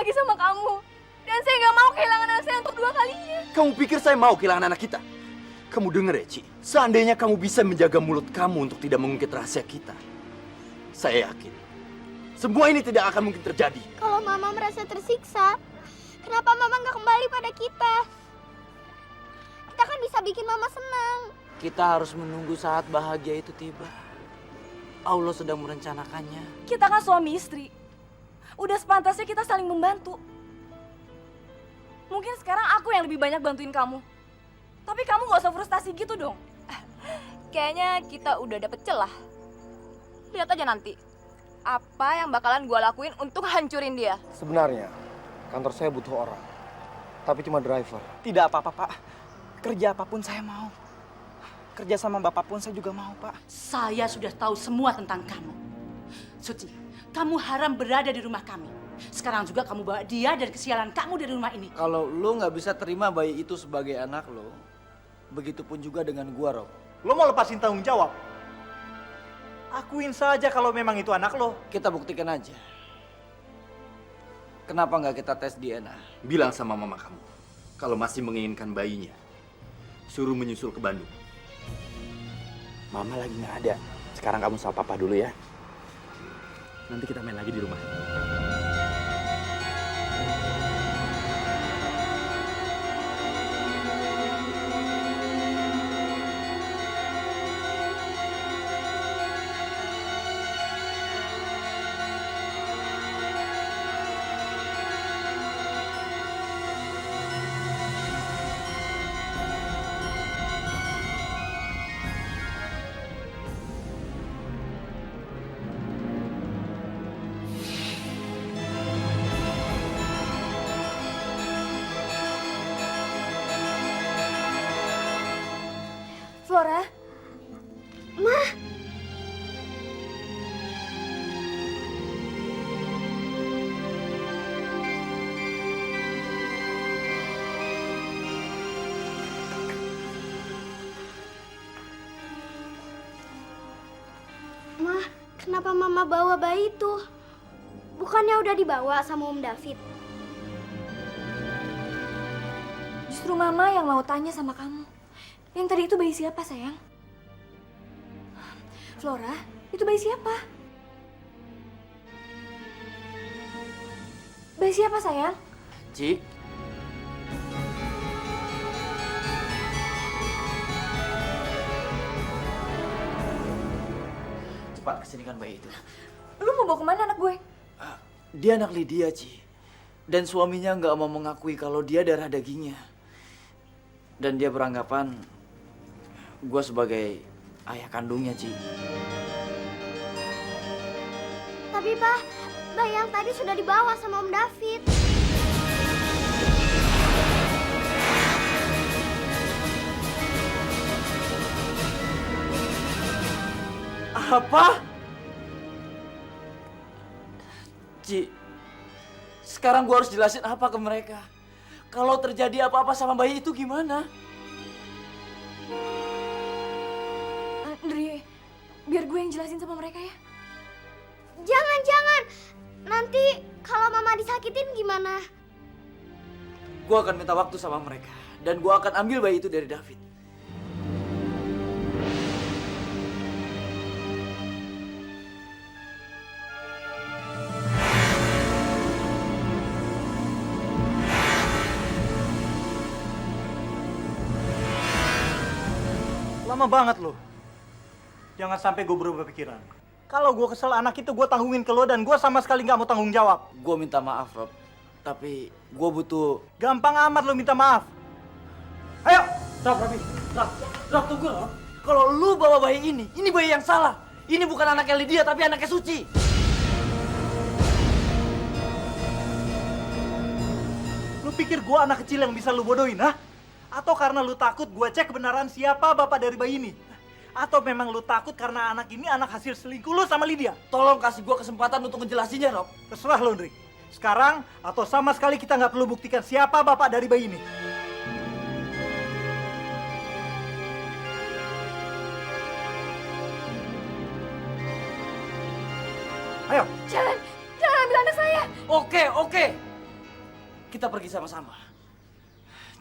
lagi sama kamu. Dan saya nggak mau kehilangan anak saya untuk dua kalinya. Kamu pikir saya mau kehilangan anak kita? Kamu denger ya, Ci? Seandainya kamu bisa menjaga mulut kamu untuk tidak mengungkit rahasia kita, saya yakin semua ini tidak akan mungkin terjadi. Kalau Mama merasa tersiksa, kenapa Mama nggak kembali pada kita? Kita kan bisa bikin Mama senang. Kita harus menunggu saat bahagia itu tiba. Allah sedang merencanakannya. Kita kan suami istri. Udah sepantasnya kita saling membantu. Mungkin sekarang aku yang lebih banyak bantuin kamu. Tapi kamu gak usah frustasi gitu dong. Kayaknya kita udah dapet celah. Lihat aja nanti. Apa yang bakalan gue lakuin untuk hancurin dia. Sebenarnya, kantor saya butuh orang. Tapi cuma driver. Tidak apa-apa, Pak. Kerja apapun saya mau. Kerja sama Bapak pun saya juga mau, Pak. Saya sudah tahu semua tentang kamu. Suci, kamu haram berada di rumah kami. Sekarang juga kamu bawa dia dan kesialan kamu dari rumah ini. Kalau lo nggak bisa terima bayi itu sebagai anak lo, begitupun juga dengan gua, Rob. Lo mau lepasin tanggung jawab? Akuin saja kalau memang itu anak lo. Kita buktikan aja. Kenapa nggak kita tes DNA? Bilang sama mama kamu, kalau masih menginginkan bayinya, suruh menyusul ke Bandung. Mama lagi nggak ada. Sekarang kamu sama papa dulu ya. Nanti kita main lagi di rumah. Flora, Ma, kenapa Mama bawa bayi itu? Bukannya udah dibawa sama Om David? justru Mama yang mau tanya sama kamu. Yang tadi itu bayi siapa, sayang? Flora, itu bayi siapa? Bayi siapa, sayang? Ci, cepat kesinikan bayi itu. Lu mau bawa kemana anak gue? Dia anak Lydia, Ci. Dan suaminya nggak mau mengakui kalau dia darah dagingnya. Dan dia beranggapan gue sebagai ayah kandungnya, Ci. Tapi Pak, bayi yang tadi sudah dibawa sama Om David. Apa? Ci, sekarang gue harus jelasin apa ke mereka? Kalau terjadi apa-apa sama bayi itu gimana? Andri, biar gue yang jelasin sama mereka ya. Jangan. Nanti kalau Mama disakitin gimana? Gue akan minta waktu sama mereka. Dan gue akan ambil bayi itu dari David. Lama banget lo. Jangan sampai gue berubah pikiran. Kalau gue kesel anak itu gue tanggungin ke lo dan gue sama sekali nggak mau tanggung jawab. Gue minta maaf, Rob. Tapi gue butuh... Gampang amat lo minta maaf. Ayo, Rob, Rob, tunggu, Rob. Kalau lu bawa bayi ini bayi yang salah. Ini bukan anaknya Lydia, tapi anaknya Suci. lu pikir gue anak kecil yang bisa lu bodohin, ha? Atau karena lu takut gue cek kebenaran siapa bapak dari bayi ini? Atau memang lu takut karena anak ini anak hasil selingkuh lu sama Lydia? Tolong kasih gue kesempatan untuk ngejelasinnya, Rob. Terserah lu, Ndri. Sekarang atau sama sekali kita nggak perlu buktikan siapa bapak dari bayi ini. Ayo. Jangan ambil anak saya. Oke. kita pergi sama-sama.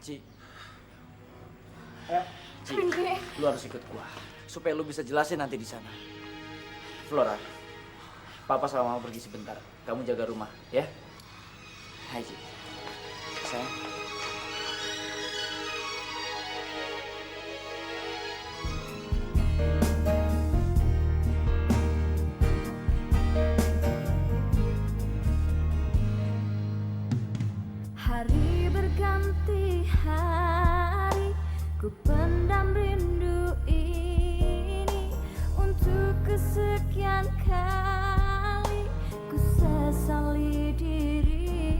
Ci. Ci, lu harus ikut gua supaya lu bisa jelasin nanti di sana. Flora, Papa sama Mama pergi sebentar. Kamu jaga rumah, ya? Hai, Ci. Sayang. Hari berganti hari, ku pendam rindu ini. Untuk kesekian kali, ku sesali diri.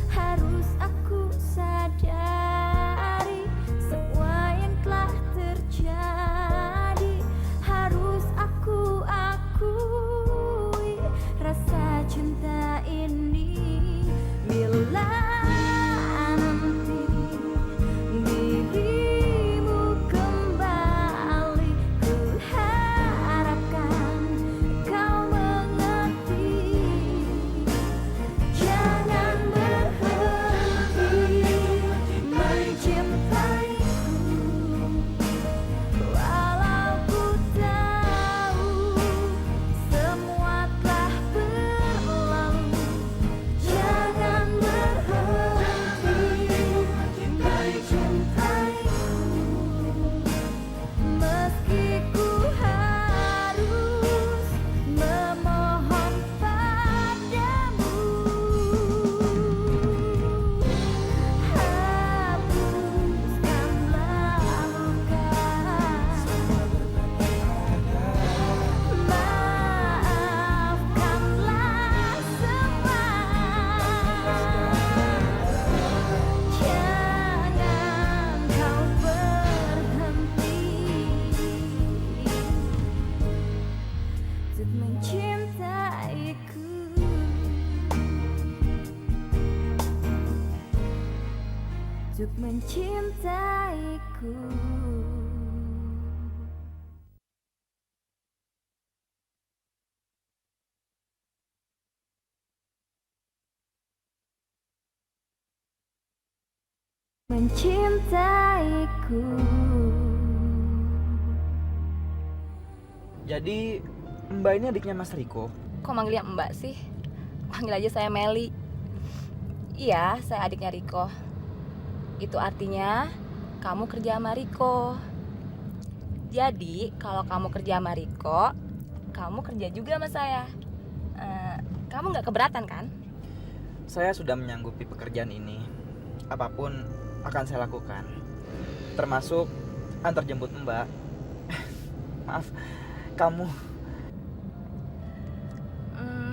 Harus aku sadari semua yang telah terjadi. Harus aku akui rasa cinta ini. Bila nanti dirimu kembali, ku harapkan kau mengerti. Jangan berhenti mencintaiku, walau ku tahu semua telah berlalu. Jangan berhenti mencintaiku, meski ku harus memohon padamu. Hapuskanlah luka, maafkanlah semua. Jangan kau berhenti untuk mencintaiku, untuk mencintaiku. Mencintaiku. Jadi Mbak ini adiknya Mas Riko. Kok manggilnya Mbak sih? Panggil aja saya Meli. Iya, saya adiknya Riko. Itu artinya kamu kerja sama Riko. Jadi, kalau kamu kerja sama Riko, kamu kerja juga sama saya. Kamu nggak keberatan kan? Saya sudah menyanggupi pekerjaan ini. Apapun akan saya lakukan. Termasuk antar jemput Mbak. Maaf, kamu.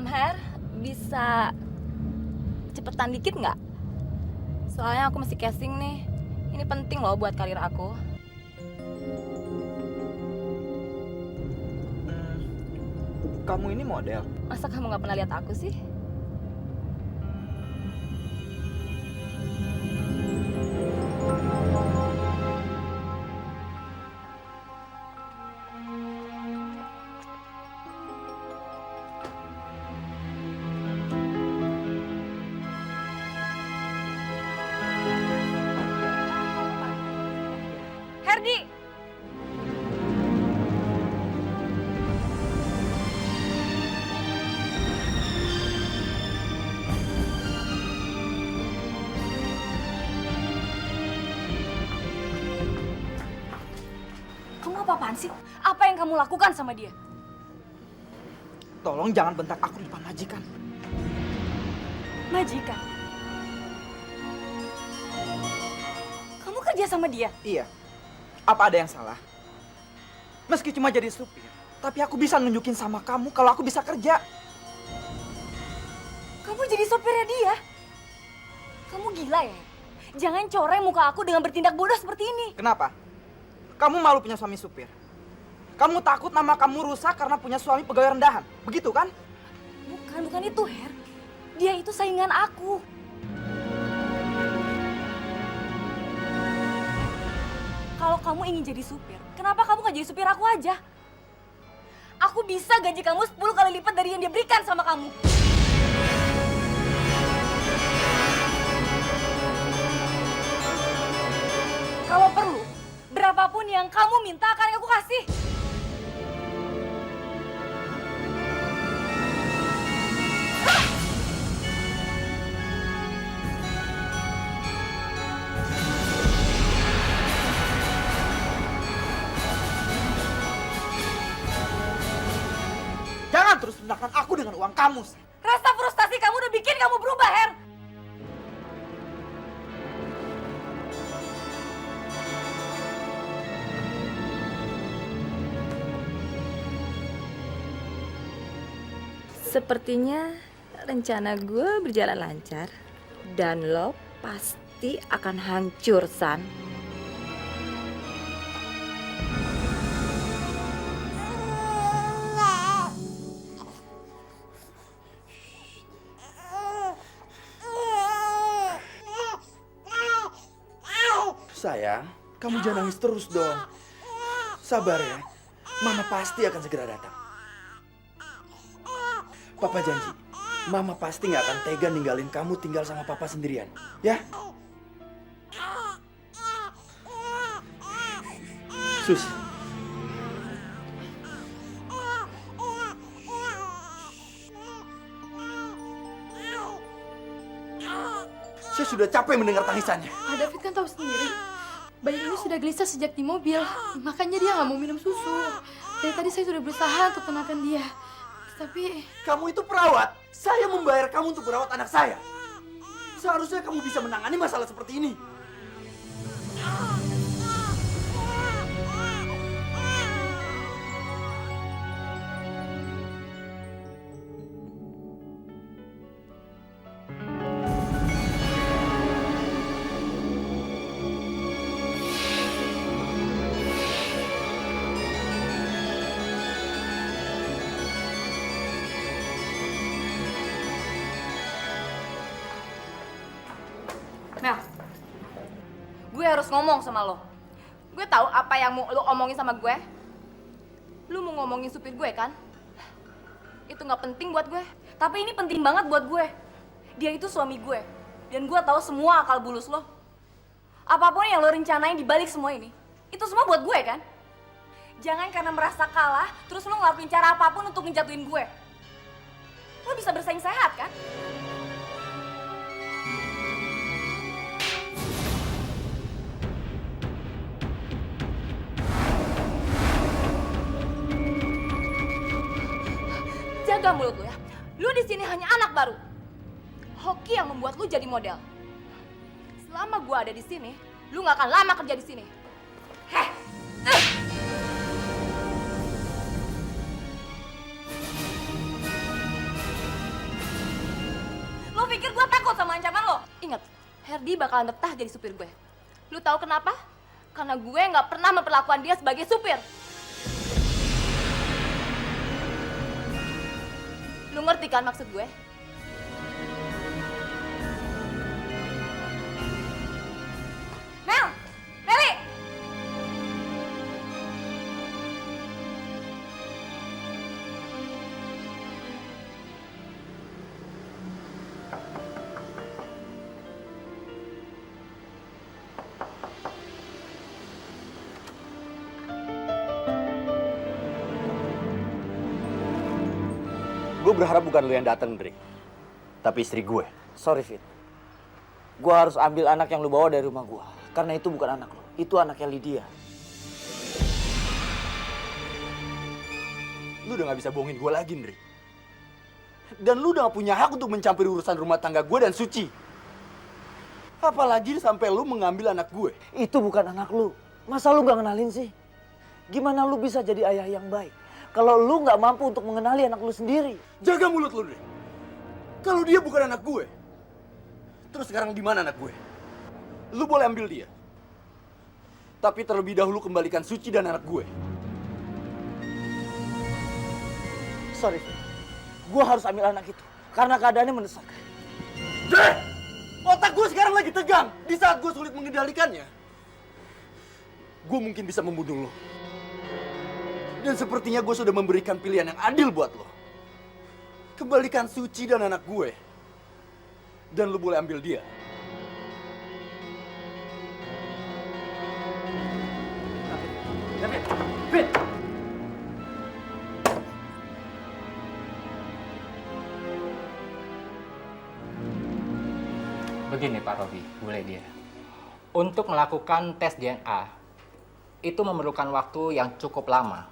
Her, bisa cepetan dikit nggak? Soalnya aku mesti casting nih. Ini penting loh buat karir aku. Kamu ini model. Masa kamu nggak pernah lihat aku sih? Herdi! Kamu apa-apaan sih? Apa yang kamu lakukan sama dia? Tolong jangan bentak aku di depan majikan. Majikan? Kamu kerja sama dia? Iya. Apa ada yang salah? Meski cuma jadi supir, tapi aku bisa nunjukin sama kamu kalau aku bisa kerja. Kamu jadi sopirnya dia? Kamu gila ya? Jangan coreng muka aku dengan bertindak bodoh seperti ini. Kenapa? Kamu malu punya suami supir. Kamu takut nama kamu rusak karena punya suami pegawai rendahan. Begitu kan? Bukan itu, Her. Dia itu saingan aku. Kalau kamu ingin jadi supir, kenapa kamu gak jadi supir aku aja? Aku bisa gaji kamu 10 kali lipat dari yang dia berikan sama kamu. Berapapun yang kamu minta akan aku kasih. Jangan terus menekan aku dengan uang kamu. Rasa frustasi kamu udah bikin kamu berubah, Her. Sepertinya rencana gue berjalan lancar dan lo pasti akan hancur, San. Sayang, kamu jangan nangis terus dong. Sabar ya, Mama pasti akan segera datang. Papa janji, Mama pasti nggak akan tega ninggalin kamu tinggal sama Papa sendirian, ya? Sus. Saya sudah capek mendengar tangisannya. Pak David kan tahu sendiri, bayi ini sudah gelisah sejak di mobil. Makanya dia nggak mau minum susu. Dari tadi saya sudah berusaha untuk tenangkan dia. Tapi Kamu itu perawat. Saya membayar kamu untuk merawat anak saya. Seharusnya kamu bisa menangani masalah seperti ini. Mel, gue harus ngomong sama lo. Gue tahu apa yang mau lo omongin sama gue. Lo mau ngomongin supir gue kan? Itu nggak penting buat gue. Tapi ini penting banget buat gue. Dia itu suami gue. Dan gue tahu semua akal bulus lo. Apapun yang lo rencanain di balik semua ini, itu semua buat gue kan? Jangan karena merasa kalah, terus lo ngelakuin cara apapun untuk ngejatuhin gue. Lo bisa bersaing sehat kan? Jaga mulut lu ya. Lu di sini hanya anak baru. Hoki yang membuat lu jadi model. Selama gua ada di sini, lu nggak akan lama kerja di sini. Heh. Lo pikir gua takut sama ancaman lo? Ingat, Herdi bakalan betah jadi supir gue. Lu tahu kenapa? Karena gue nggak pernah memperlakukan dia sebagai supir. Lu ngerti kan maksud gue? Mel! Meli! Gue berharap bukan lu yang datang, Dri. Tapi istri gue. Sorry, Fit. Gue harus ambil anak yang lu bawa dari rumah gue. Karena itu bukan anak lu. Itu anaknya Lydia. Lu udah gak bisa bohongin gue lagi, Dri. Dan lu udah gak punya hak untuk mencampuri urusan rumah tangga gue dan Suci. Apalagi sampai lu mengambil anak gue. Itu bukan anak lu. Masa lu gak kenalin sih? Gimana lu bisa jadi ayah yang baik kalau lu gak mampu untuk mengenali anak lu sendiri? Jaga mulut lu, Dri. Kalau dia bukan anak gue, terus sekarang di mana anak gue? Lu boleh ambil dia. Tapi terlebih dahulu kembalikan Suci dan anak gue. Sorry, Fit. Gue harus ambil anak itu. Karena keadaannya mendesak. Dre! Otak gue sekarang lagi tegang. Di saat gue sulit mengendalikannya, gue mungkin bisa membunuh lo. Dan sepertinya gue sudah memberikan pilihan yang adil buat lo. Kembalikan Suci dan anak gue. Dan lo boleh ambil dia. Begini Pak Robi, Bu Lydia. Untuk melakukan tes DNA, itu memerlukan waktu yang cukup lama.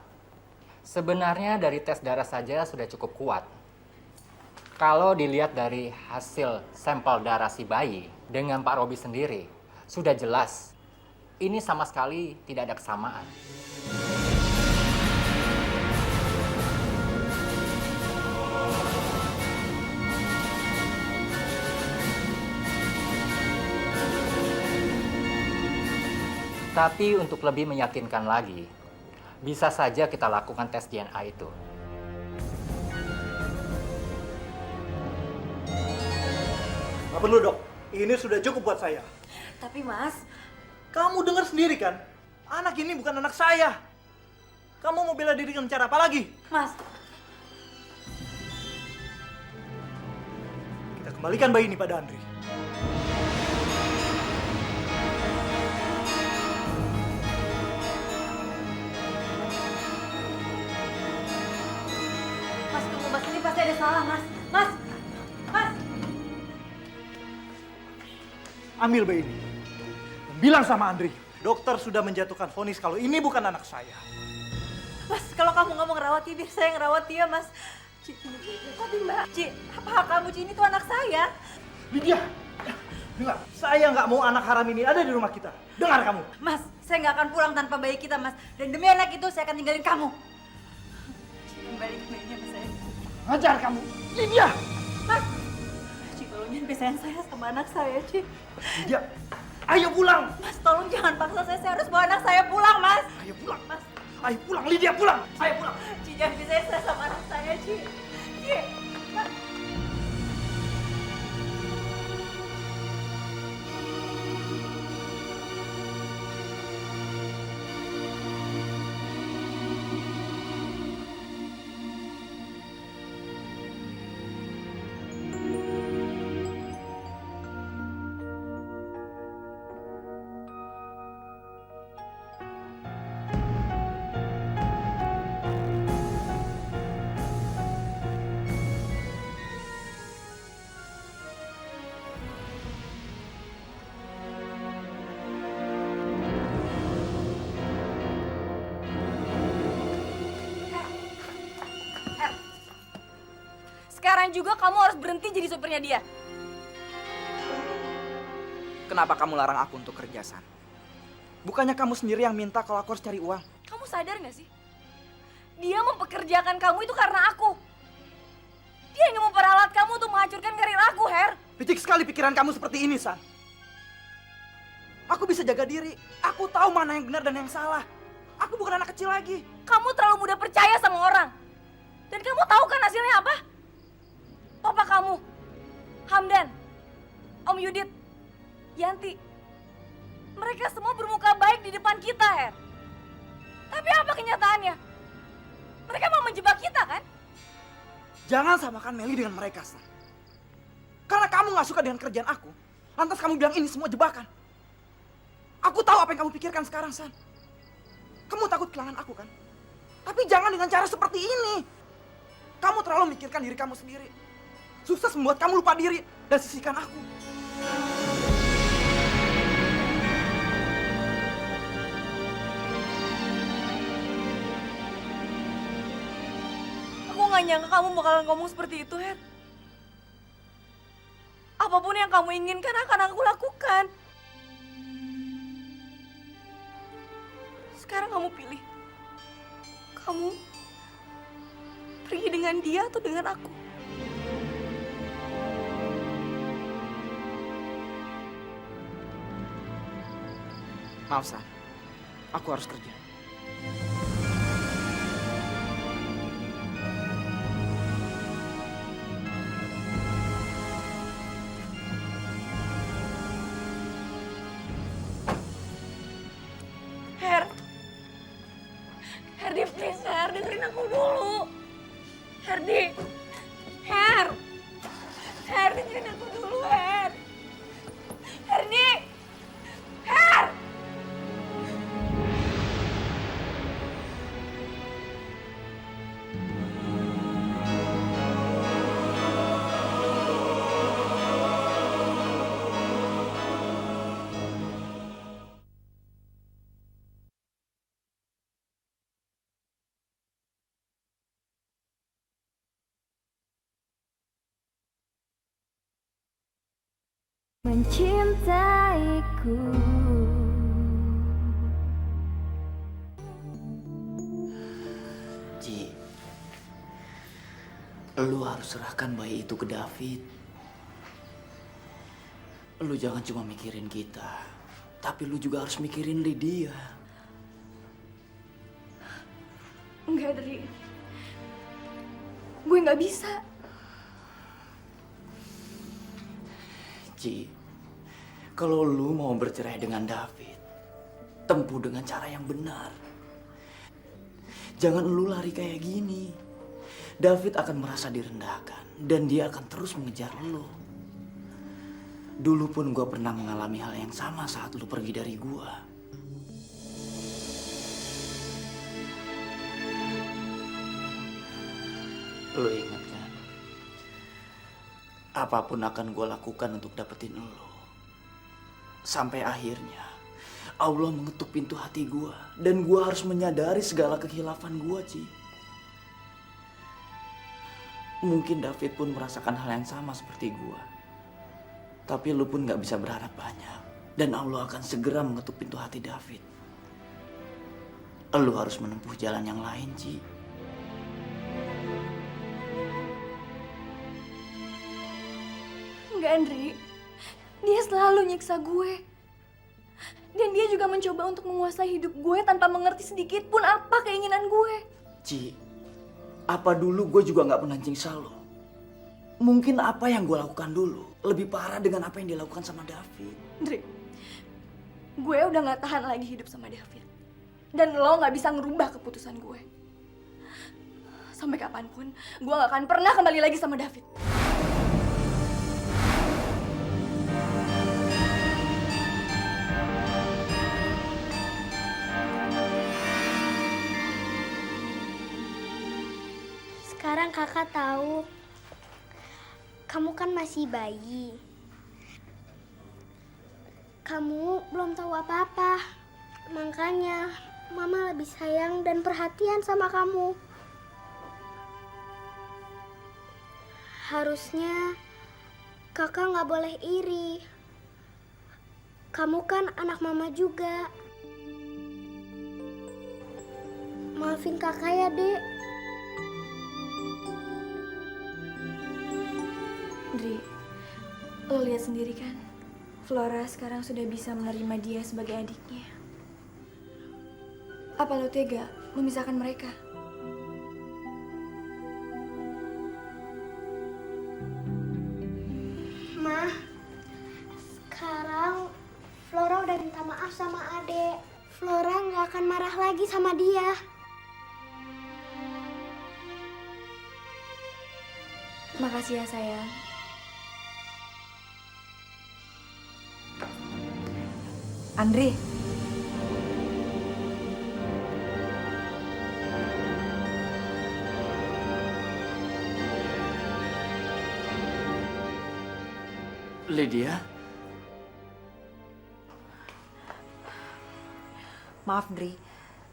Sebenarnya dari tes darah saja sudah cukup kuat. Kalau dilihat dari hasil sampel darah si bayi dengan Pak Robi sendiri, sudah jelas ini sama sekali tidak ada kesamaan. Tapi untuk lebih meyakinkan lagi, bisa saja kita lakukan tes DNA itu. Nggak perlu dok, ini sudah cukup buat saya. Tapi Mas, Kamu dengar sendiri kan? Anak ini bukan anak saya. Kamu mau bela diri dengan cara apa lagi? Mas, Kita kembalikan bayi ini pada Andri. Mas tunggu Mas, ini pasti ada salah Mas. Mas, Mas. Ambil bayi ini. Dan bilang sama Andri, dokter sudah menjatuhkan vonis kalau ini bukan anak saya. Mas, kalau kamu nggak mau ngerawat dia, biar saya ngerawat dia, Mas. Ci, tapi Mbak, Ci, apa hak kamu, Ci? Ini tuh anak saya. Lydia, dengar. Saya nggak mau anak haram ini ada di rumah kita. Dengar kamu. Mas, saya nggak akan pulang tanpa bayi kita, Mas. Dan demi anak itu, saya akan tinggalin kamu. Ci, kembalikan bayinya ke saya. Ajar kamu. Lydia. Mas, Ci, tolong jangan pisahin saya sama anak saya, Ci. Lydia, ayo pulang. Mas, tolong jangan paksa saya harus bawa anak saya pulang, Mas. Ayo pulang. Mas, Ayo pulang, Lydia, pulang. Ayo pulang. Ci, jangan pisahin saya sama anak saya, Ci. Ci, Mas. Sekarang juga kamu harus berhenti jadi supirnya dia. Kenapa kamu larang aku untuk kerja, San? Bukannya kamu sendiri yang minta kalau aku harus cari uang? Kamu sadar gak sih? Dia mempekerjakan kamu itu karena aku. Dia ingin memperalat kamu untuk menghancurkan karir aku, Her. Licik sekali pikiran kamu seperti ini, San. Aku bisa jaga diri. Aku tahu mana yang benar dan yang salah. Aku bukan anak kecil lagi. Kamu terlalu mudah percaya sama orang. Dan kamu tahu kan hasilnya apa? Papa kamu, Hamdan, Om Yudit, Yanti. Mereka semua bermuka baik di depan kita, Her. Tapi apa kenyataannya? Mereka mau menjebak kita, kan? Jangan samakan Meli dengan mereka, San. Karena kamu gak suka dengan kerjaan aku, lantas kamu bilang ini semua jebakan. Aku tahu apa yang kamu pikirkan sekarang, San. Kamu takut kehilangan aku, kan? Tapi jangan dengan cara seperti ini. Kamu terlalu memikirkan diri kamu sendiri. Sukses membuat kamu lupa diri dan sisihkan aku. Aku gak nyangka kamu bakalan ngomong seperti itu, Her. Apapun yang kamu inginkan akan aku lakukan. Sekarang kamu pilih. Kamu pergi dengan dia atau dengan aku? Maaf, San. Aku harus kerja. Herdi, please, Her, dengerin aku dulu. Herdi, Her, dengerin aku dulu, Her. Herdi, Her. mencintaiku. Ci, lu harus serahkan bayi itu ke David. Lu jangan cuma mikirin kita, tapi lu juga harus mikirin Lydia. Enggak, Dri. Gue nggak bisa. Ci, kalau lu mau bercerai dengan David, tempuh dengan cara yang benar. Jangan lu lari kayak gini. David akan merasa direndahkan dan dia akan terus mengejar lu. Dulu pun gue pernah mengalami hal yang sama saat lu pergi dari gue. Lu ingat kan? Apapun akan gue lakukan untuk dapetin lu. Sampai akhirnya Allah mengetuk pintu hati gue. Dan gue harus menyadari segala kekhilafan gue, Ci. Mungkin David pun merasakan hal yang sama seperti gue. Tapi lu pun gak bisa berharap banyak. Dan Allah akan segera mengetuk pintu hati David. Lu harus menempuh jalan yang lain, Ci. Enggak, Andri. Dia selalu nyiksa gue. Dan dia juga mencoba untuk menguasai hidup gue tanpa mengerti sedikit pun apa keinginan gue. Ci, apa dulu gue juga gak pernah nyiksa lo? Mungkin apa yang gue lakukan dulu lebih parah dengan apa yang dilakukan sama David. Andri, gue udah gak tahan lagi hidup sama David. Dan lo gak bisa ngerubah keputusan gue. Sampai kapanpun, gue gak akan pernah kembali lagi sama David. Sekarang kakak tahu, kamu kan masih bayi. Kamu belum tahu apa-apa. Makanya mama lebih sayang dan perhatian sama kamu. Harusnya kakak nggak boleh iri. Kamu kan anak mama juga. Maafin kakak ya, Dek. Dri, lo lihat sendiri kan, Flora sekarang sudah bisa menerima dia sebagai adiknya. Apa lo tega memisahkan mereka? Ma, sekarang Flora udah minta maaf sama Adek. Flora nggak akan marah lagi sama dia. Makasih ya, sayang. Andri. Lydia? Maaf, Andri.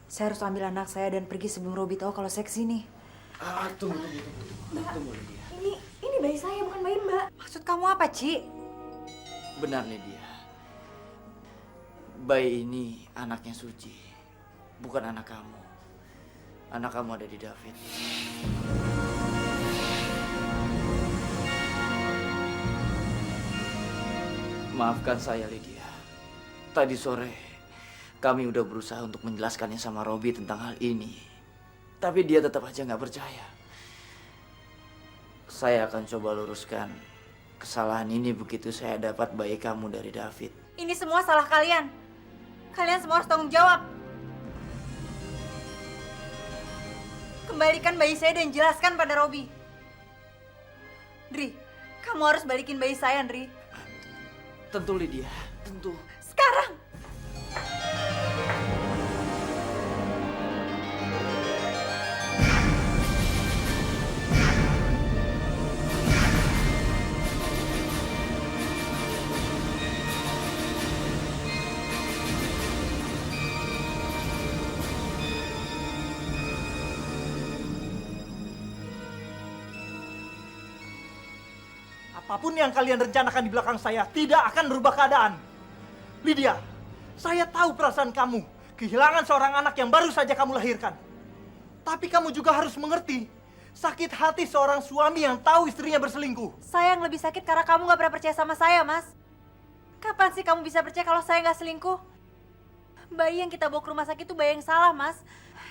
Saya harus ambil anak saya dan pergi sebelum Robi tahu kalau saya kesini. Tunggu, Lydia. Ini bayi saya, bukan bayi Mbak. Maksud kamu apa, Ci? Benar, Lydia. Bayi ini anaknya Suci, bukan anak kamu. Anak kamu ada di David. Maafkan saya, Lydia. Tadi sore kami udah berusaha untuk menjelaskannya sama Robi tentang hal ini. Tapi dia tetap aja nggak percaya. Saya akan coba luruskan kesalahan ini begitu saya dapat bayi kamu dari David. Ini semua salah kalian. Kalian semua harus tanggung jawab. Kembalikan bayi saya dan jelaskan pada Robi. Dri, kamu harus balikin bayi saya, Dri. Tentu, Lydia. Tentu. Sekarang! Apapun yang kalian rencanakan di belakang saya tidak akan merubah keadaan. Lydia, saya tahu perasaan kamu. Kehilangan seorang anak yang baru saja kamu lahirkan. Tapi kamu juga harus mengerti sakit hati seorang suami yang tahu istrinya berselingkuh. Saya yang lebih sakit karena kamu gak pernah percaya sama saya, Mas. Kapan sih kamu bisa percaya kalau saya gak selingkuh? Bayi yang kita bawa ke rumah sakit itu bayi yang salah, Mas.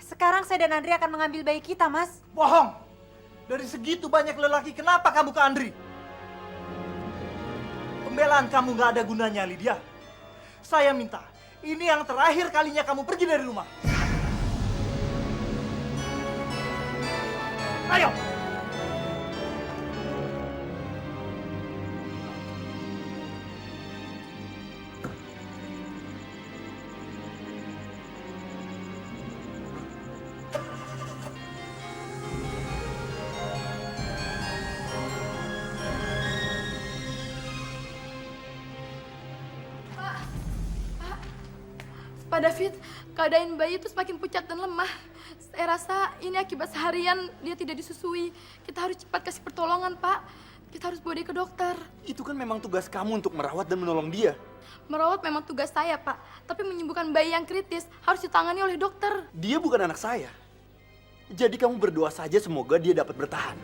Sekarang saya dan Andri akan mengambil bayi kita, Mas. Bohong! Dari segitu banyak lelaki, kenapa kamu ke Andri? Pembelaan kamu gak ada gunanya, Lydia. Saya minta, ini yang terakhir kalinya kamu pergi dari rumah. Ayo! Pak David, keadaan bayi itu semakin pucat dan lemah. Saya rasa ini akibat seharian dia tidak disusui. Kita harus cepat kasih pertolongan, Pak. Kita harus bawa dia ke dokter. Itu kan memang tugas kamu untuk merawat dan menolong dia. Merawat memang tugas saya, Pak. Tapi menyembuhkan bayi yang kritis harus ditangani oleh dokter. Dia bukan anak saya. Jadi kamu berdoa saja semoga dia dapat bertahan.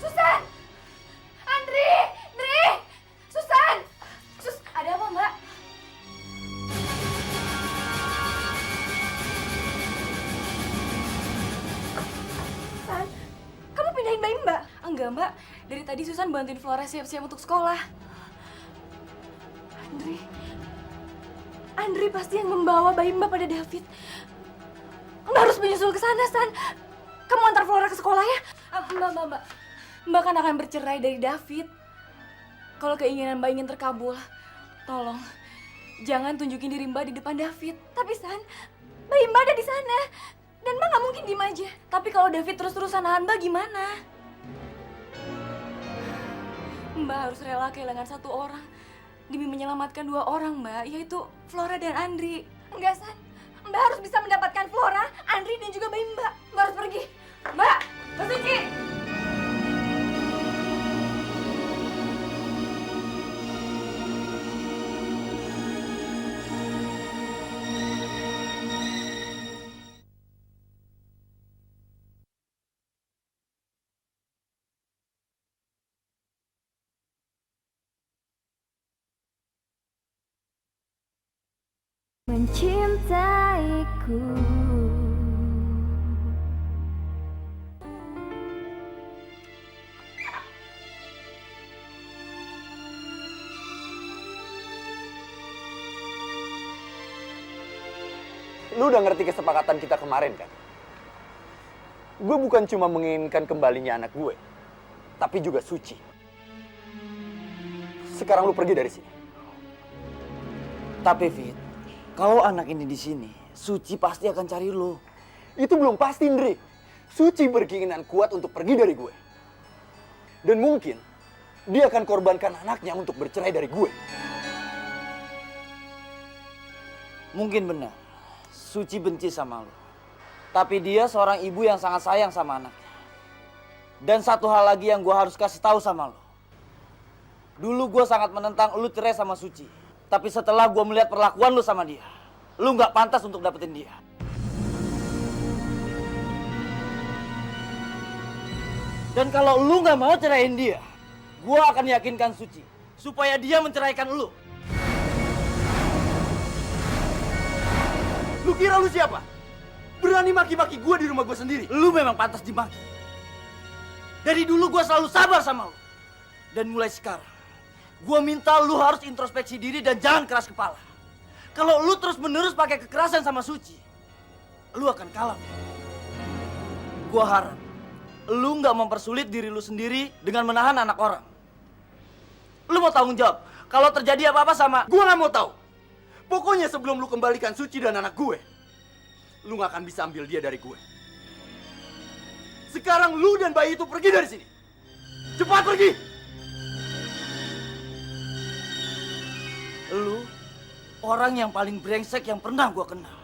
Susan! Andri! Dri! Susan! Ada apa, Mbak? Susan, kamu pindahin bayi Mbak? Enggak, Mbak. Dari tadi Susan bantuin Flora siap-siap untuk sekolah. Andri pasti yang membawa bayi Mbak pada David. Mbak harus menyusul ke sana, San. Kamu antar Flora ke sekolah ya? Mbak. Mbak kan akan bercerai dari David. Kalau keinginan Mbak ingin terkabul, tolong jangan tunjukin diri Mbak di depan David. Tapi San, bayi Mbak ada di sana. Dan Mbak nggak mungkin diem aja. Tapi kalau David terus-terusan nahan Mbak gimana? Mbak harus rela kehilangan satu orang demi menyelamatkan dua orang, Mbak, yaitu Flora dan Andri. Enggak, San. Mbak harus bisa mendapatkan Flora, Andri, dan juga bayi Mbak. Mbak harus pergi. Mbak Suci! Mencintaiku. Lu udah ngerti kesepakatan kita kemarin kan? Gue bukan cuma menginginkan kembalinya anak gue, tapi juga Suci. Sekarang lu pergi dari sini. Tapi Fit, kalau anak ini di sini, Suci pasti akan cari lo. Itu belum pasti, Indri. Suci berkeinginan kuat untuk pergi dari gue. Dan mungkin dia akan korbankan anaknya untuk bercerai dari gue. Mungkin benar, Suci benci sama lo. Tapi dia seorang ibu yang sangat sayang sama anaknya. Dan satu hal lagi yang gue harus kasih tahu sama lo. Dulu gue sangat menentang lo cerai sama Suci. Tapi setelah gue melihat perlakuan lo sama dia, lo nggak pantas untuk dapetin dia. Dan kalau lo nggak mau ceraiin dia, gue akan yakinkan Suci supaya dia menceraikan lo. Lu kira lu siapa? Berani maki-maki gue di rumah gue sendiri? Lu memang pantas dimaki. Dari dulu gue selalu sabar sama lu. Dan mulai sekarang, gue minta lu harus introspeksi diri dan jangan keras kepala. Kalau lu terus-menerus pakai kekerasan sama Suci, lu akan kalah. Gue harap lu nggak mempersulit diri lu sendiri dengan menahan anak orang. Lu mau tanggung jawab kalau terjadi apa-apa sama... Gue nggak mau tahu. Pokoknya sebelum lu kembalikan Suci dan anak gue, lu gak akan bisa ambil dia dari gue. Sekarang lu dan bayi itu pergi dari sini. Cepat pergi! Lu orang yang paling brengsek yang pernah gua kenal.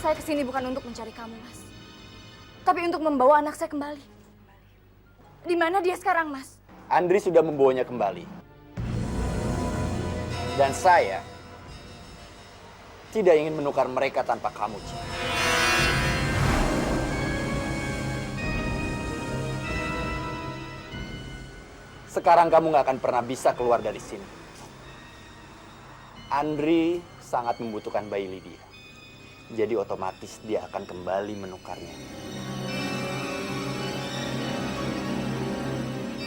Saya kesini bukan untuk mencari kamu, Mas. Tapi untuk membawa anak saya kembali. Di mana dia sekarang, Mas? Andri sudah membawanya kembali. Dan saya tidak ingin menukar mereka tanpa kamu, Ci. Sekarang kamu gak akan pernah bisa keluar dari sini. Andri sangat membutuhkan bayi Lydia. Jadi otomatis dia akan kembali menukarnya.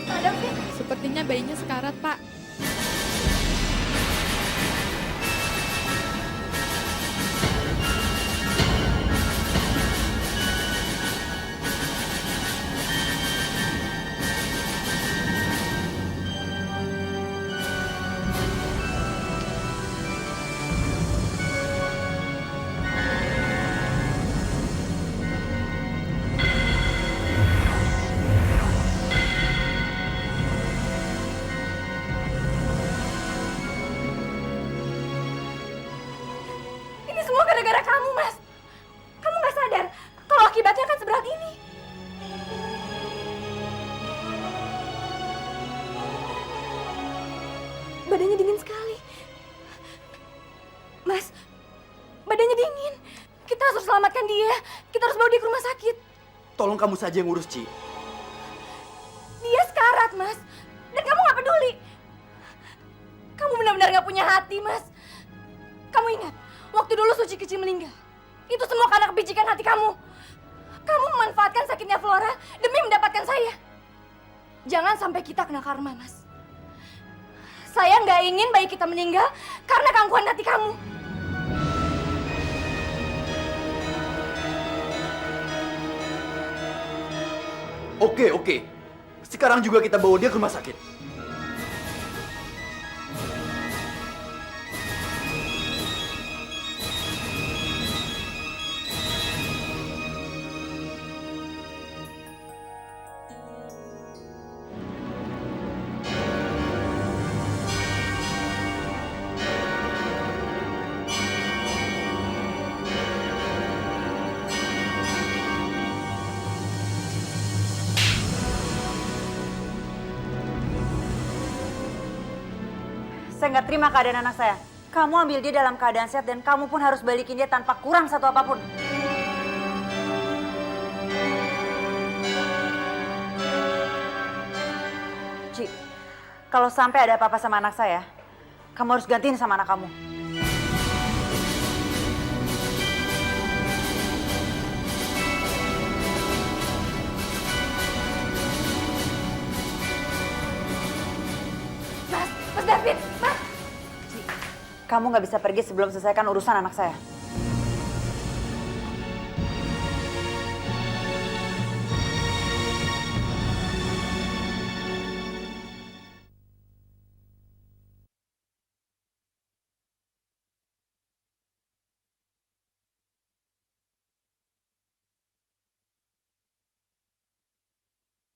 Pak David. Sepertinya bayinya sekarat, Pak. Ini semua gara-gara kamu, Mas. Kamu nggak sadar kalau akibatnya akan seberat ini. Badannya dingin sekali. Mas, badannya dingin. Kita harus selamatkan dia. Kita harus bawa dia ke rumah sakit. Tolong kamu saja yang ngurus, Ci. Dia sekarat, Mas. Dan kamu nggak peduli. Kamu benar-benar nggak punya hati, Mas. Kamu ingat, waktu dulu Suci kecil meninggal. Itu semua karena kebijikan hati kamu. Kamu memanfaatkan sakitnya Flora demi mendapatkan saya. Jangan sampai kita kena karma, Mas. Saya nggak ingin bayi kita meninggal karena gangguan hati kamu. Oke. Sekarang juga kita bawa dia ke rumah sakit. Saya nggak terima keadaan anak saya. Kamu ambil dia dalam keadaan sehat dan kamu pun harus balikin dia tanpa kurang satu apapun. Ci, kalau sampai ada apa-apa sama anak saya, kamu harus gantiin sama anak kamu. Mas David, Mas. Kamu nggak bisa pergi sebelum selesaikan urusan anak saya.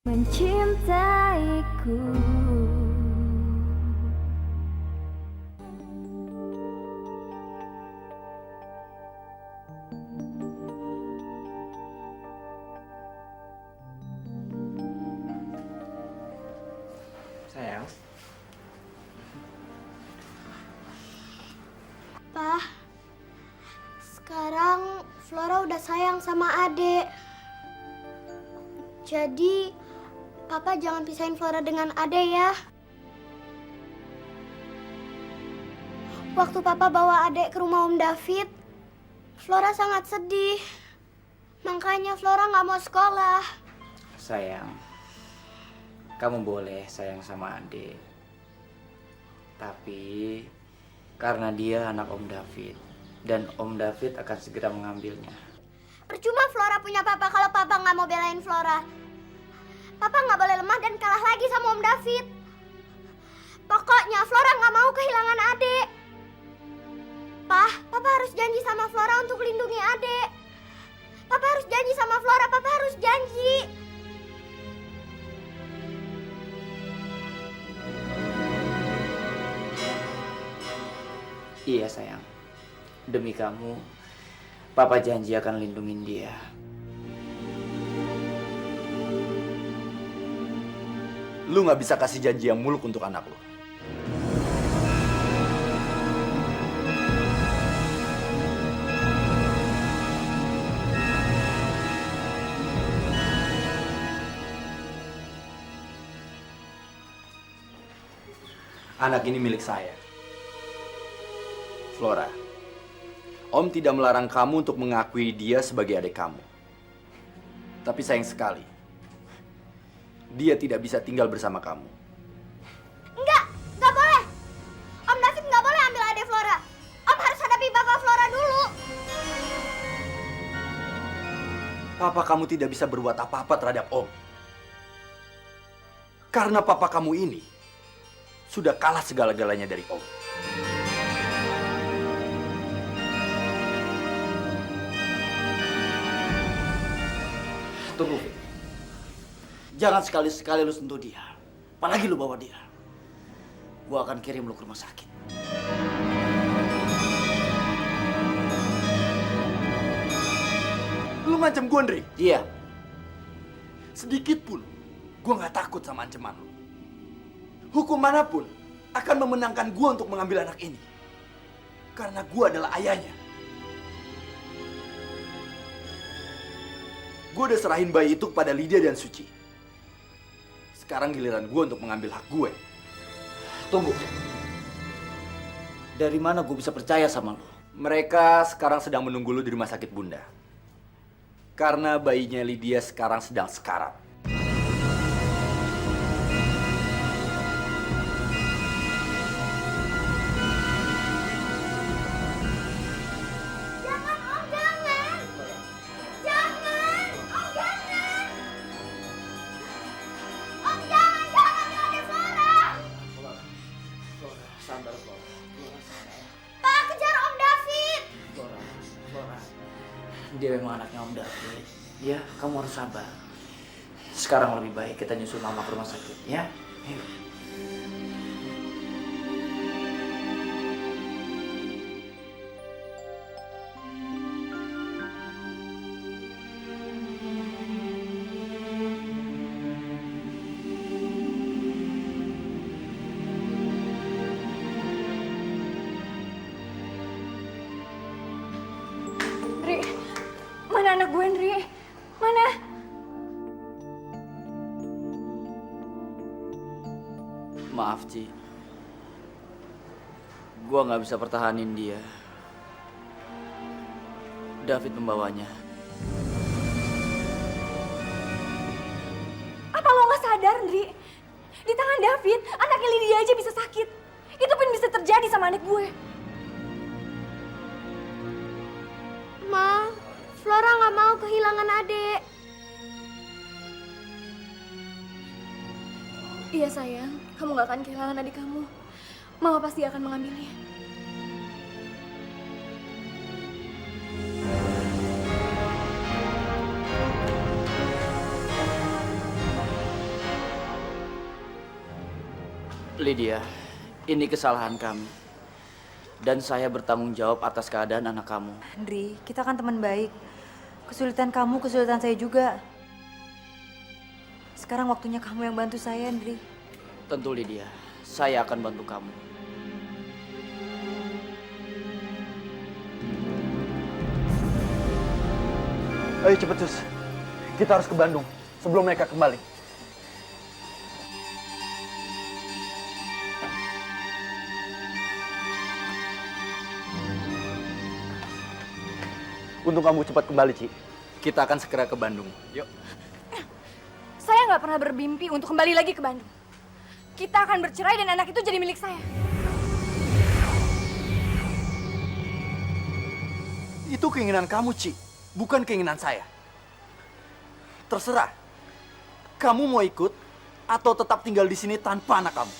Mencintaiku. Sayang. Pak, sekarang Flora udah sayang sama Ade. Jadi, Papa jangan pisahin Flora dengan Ade ya. Waktu Papa bawa Ade ke rumah Om David, Flora sangat sedih. Makanya Flora nggak mau sekolah. Sayang, kamu boleh sayang sama adik. Tapi karena dia anak Om David dan Om David akan segera mengambilnya. Percuma Flora punya Papa kalau Papa nggak mau belain Flora. Papa nggak boleh lemah dan kalah lagi sama Om David. Pokoknya Flora nggak mau kehilangan adik. Papa harus janji sama Flora untuk lindungi adik. Papa harus janji sama Flora, Papa harus janji. Iya sayang, demi kamu, Papa janji akan lindungin dia. Lu nggak bisa kasih janji yang muluk untuk anak lu. Anak ini milik saya. Flora, Om tidak melarang kamu untuk mengakui dia sebagai adik kamu. Tapi sayang sekali, dia tidak bisa tinggal bersama kamu. Nggak boleh. Om David nggak boleh ambil adik Flora. Om harus hadapi Bapak Flora dulu. Papa kamu tidak bisa berbuat apa-apa terhadap Om. Karena papa kamu ini sudah kalah segala-galanya dari Om. Tunggu, Fit. Jangan sekali-sekali lu sentuh dia. Apalagi lu bawa dia. Gua akan kirim lu ke rumah sakit. Lu ngancam gue, Ndri? Iya. Sedikit pun gue nggak takut sama ancaman lu. Hukum manapun akan memenangkan gue untuk mengambil anak ini. Karena gue adalah ayahnya. Gue udah serahin bayi itu kepada Lydia dan Suci. Sekarang giliran gue untuk mengambil hak gue. Tunggu. Dari mana gue bisa percaya sama lu? Mereka sekarang sedang menunggu lu di rumah sakit Bunda. Karena bayinya Lydia sekarang sedang sekarat. Jangan, Om, jangan. Jangan, Om, jangan. Om, jangan ambil adik Flora. Sabar, Flora. Pak, kejar Om David. Flora. Dia memang anaknya Om David. Ya, kamu harus sabar. Sekarang lebih baik kita nyusul mama ke rumah sakit, ya? Ayo. Ndri, mana anak gue, Ndri? Mana? Maaf, Ci. Gua nggak bisa pertahanin dia. David membawanya. Apa lo nggak sadar, Ndri? Di tangan David, anaknya Lydia aja bisa sakit. Itu pun bisa terjadi sama anak gue. Ma, Flora nggak mau kehilangan adik. Iya sayang, kamu gak akan kehilangan adik kamu. Mama pasti akan mengambilnya. Lydia, ini kesalahan kami. Dan saya bertanggung jawab atas keadaan anak kamu. Andri, kita kan teman baik. Kesulitan kamu, kesulitan saya juga. Sekarang waktunya kamu yang bantu saya, Andri. Tentu Lydia, saya akan bantu kamu. Ayo cepet Sus, kita harus ke Bandung sebelum mereka kembali. Untung kamu cepat kembali, Ci. Kita akan segera ke Bandung. Yuk. Saya nggak pernah bermimpi untuk kembali lagi ke Bandung. Kita akan bercerai dan anak itu jadi milik saya. Itu keinginan kamu, Ci. Bukan keinginan saya. Terserah. Kamu mau ikut atau tetap tinggal di sini tanpa anak kamu?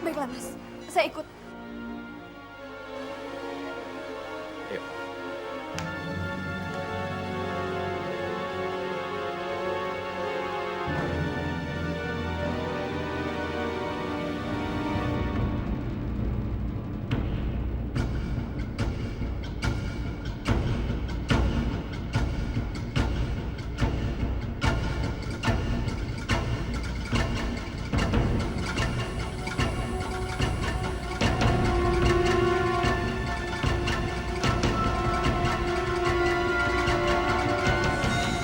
Baiklah Mas, saya ikut. Yuk.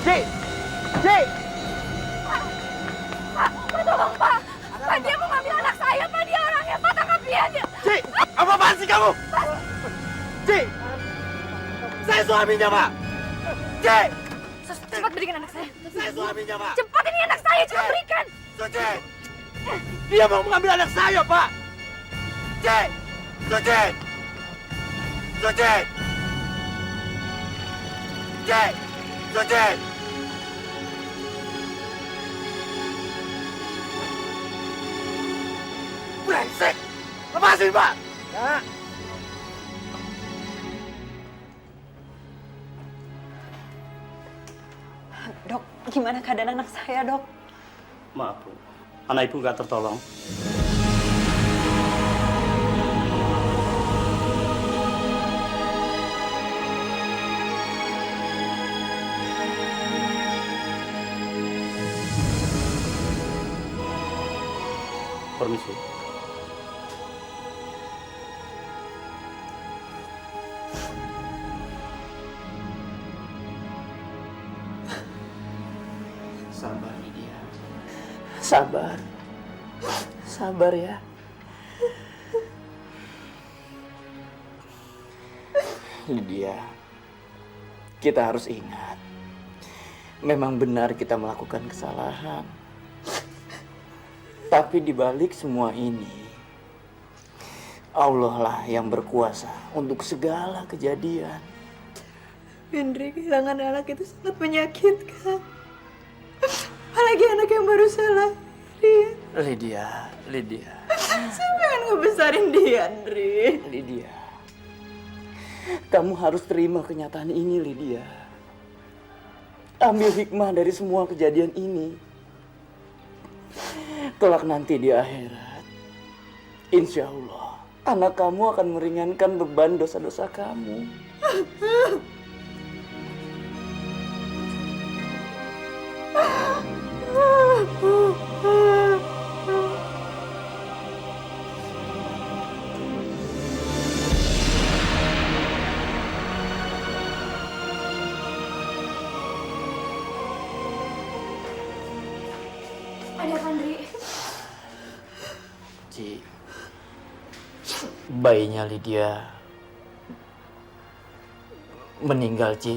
Ci! Ci! Pak, tolong Pak. Pak, dia mau ngambil anak saya, Pak. Dia orangnya, Pak. Tangkap dia. Ci! Apa-apaan sih kamu? Ci! Saya suaminya, Pak! Ci! Cepat berikan anak saya. Saya suaminya, Pak! Cepat, ini anak saya. Cepat berikan. Suci! Dia mau mengambil anak saya, Pak! Ci! Suci! Suci! Ci! Suci! Brengsek! Lepasin, Pak! Ya. Dok, gimana keadaan anak saya, Dok? Maaf, Bu. Anak Ibu nggak tertolong. Permisi. Sabar Lydia. Sabar. Sabar ya. Lydia, kita harus ingat. Memang benar kita melakukan kesalahan. Tapi di balik semua ini, Allah lah yang berkuasa untuk segala kejadian. Hendri, kehilangan anak itu sangat menyakitkan. Apalagi anak yang baru saya lahirin. Lydia. Saya pengen ngebesarin dia, Andri. Lydia, kamu harus terima kenyataan ini, Lydia. Ambil hikmah dari semua kejadian ini. Kelak nanti di akhirat, insya Allah, anak kamu akan meringankan beban dosa-dosa kamu. Ada apa, Andri? Ci, bayinya Lydia meninggal, Ci.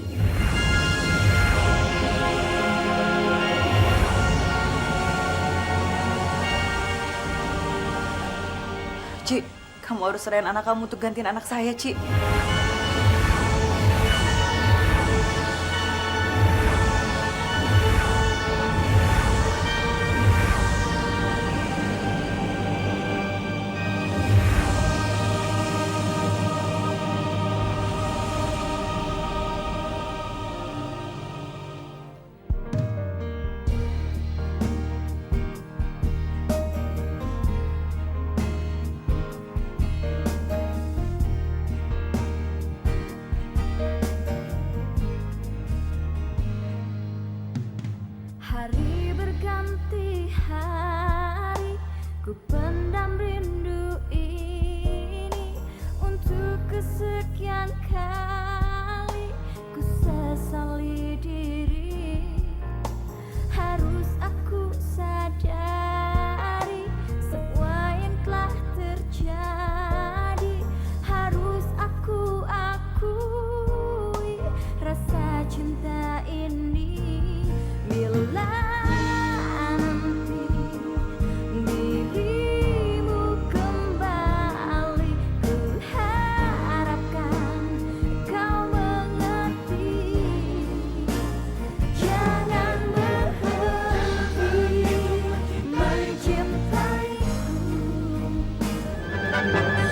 Ci, kamu harus serahin anak kamu untuk gantiin anak saya, Ci. Tante.